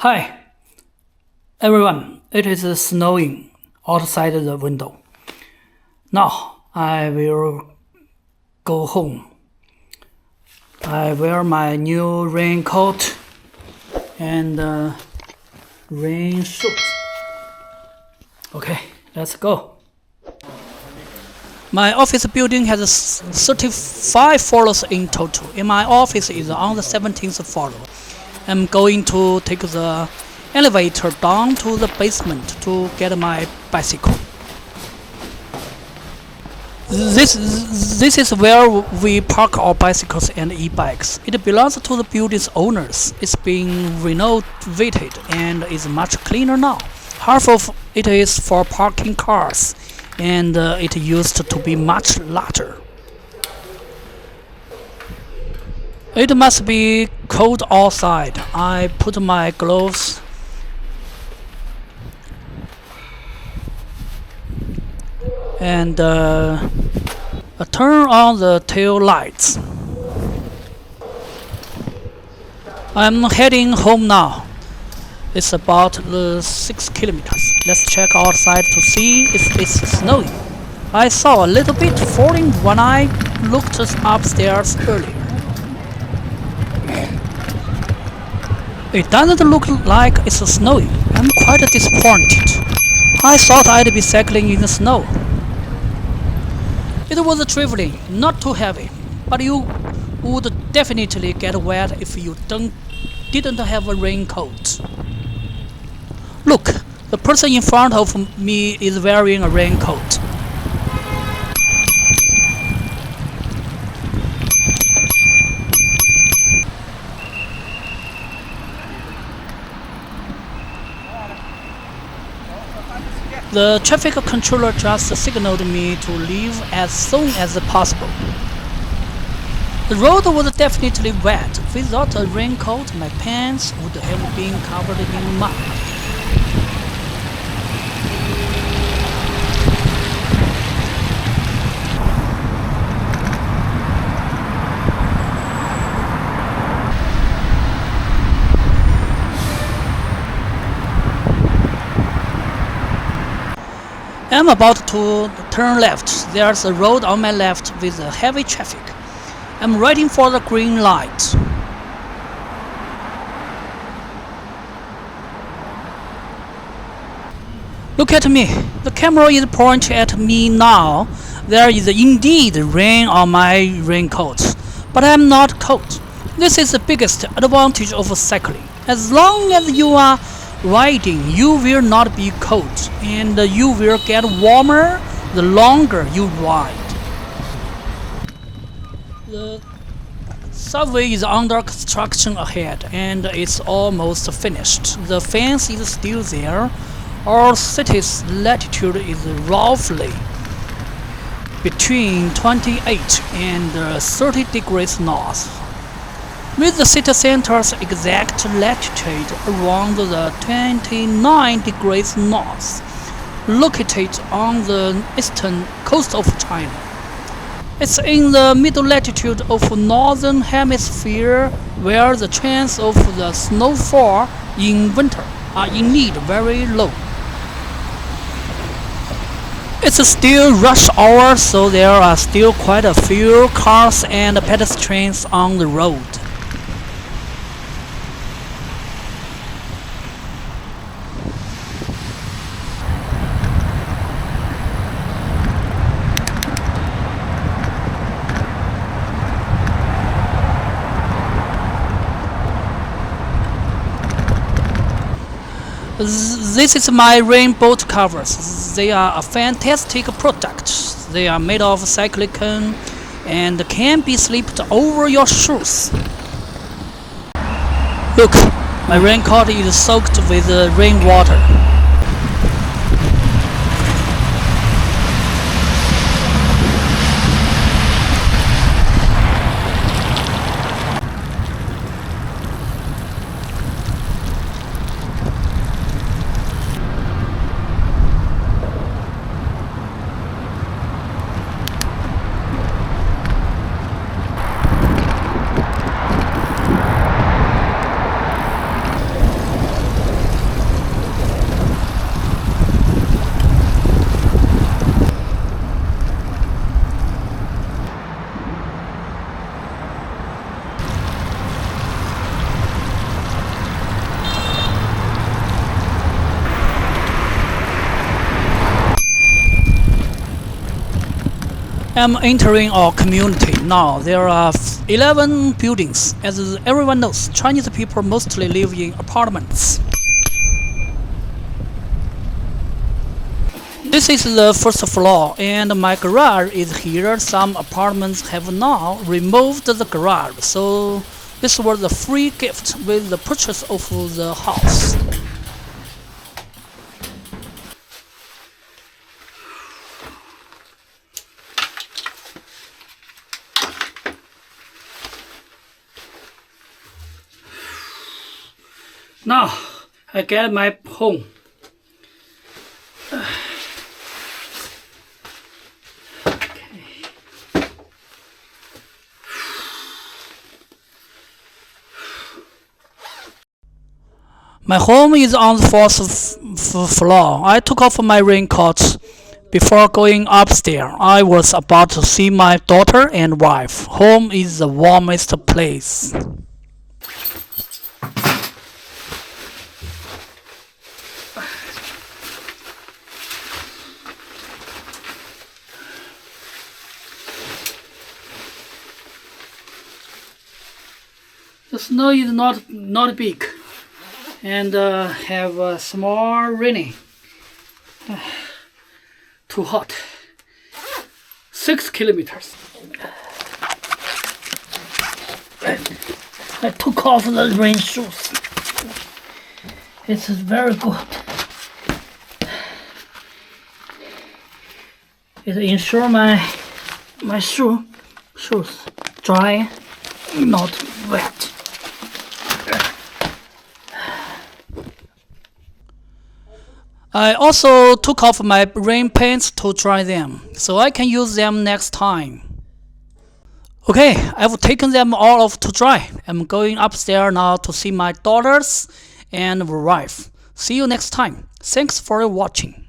Hi, everyone. It is snowing outside the window. Now I will go home. I wear my new raincoat and rain suit. Okay, let's go. My office building has 35 floors in total, and my office is on the 17th floor. I'm going to take the elevator down to the basement to get my bicycle. This is where we park our bicycles and e-bikes. It belongs to the building's owners. It's been renovated and is much cleaner now. Half of it is for parking cars, and it used to be much larger. It must be cold outside. I put my gloves and turn on the tail lights. I'm heading home now. It's about 6 kilometers. Let's check outside to see if it's snowing. I saw a little bit falling when I looked upstairs earlier. It doesn't look like it's snowing. I'm quite disappointed. I thought I'd be cycling in the snow. It was drizzling, not too heavy, but you would definitely get wet if you didn't have a raincoat. Look, the person in front of me is wearing a raincoat. The traffic controller just signaled me to leave as soon as possible. The road was definitely wet. Without a raincoat, my pants would have been covered in mud. I'm about to turn left. There's a road on my left with heavy traffic. I'm waiting for the green light. Look at me. The camera is pointing at me now. There is indeed rain on my raincoat, but I'm not cold. This is the biggest advantage of cycling. As long as you are riding, you will not be cold, and you will get warmer the longer you ride. The subway is under construction ahead, and it's almost finished. The fence is still there. Our city's latitude is roughly between 28 and 30 degrees north, with the city center's exact latitude around the 29 degrees north, located on the eastern coast of China. It's in the middle latitude of northern hemisphere, where the chance of the snowfall in winter are indeed very low. It's still rush hour, so there are still quite a few cars and pedestrians on the road. This is my rain boat covers. They are a fantastic product. They are made of silicone and can be slipped over your shoes. Look, my raincoat is soaked with rainwater. I'm entering our community now. There are 11 buildings. As everyone knows, Chinese people mostly live in apartments. This is the first floor, and my garage is here. Some apartments have now removed the garage, so this was a free gift with the purchase of the house. Now I get my home. My home is on the fourth floor. I took off my raincoat before going upstairs. I was about to see my daughter and wife. Home is the warmest place. The snow is not big, and have a small raining. Too hot. 6 kilometers. I took off the rain shoes. It's very good. It ensures my shoes dry, not wet. I also took off my rain pants to dry them, so I can use them next time. Okay, I've taken them all off to dry. I'm going upstairs now to see my daughters and wife. See you next time. Thanks for watching.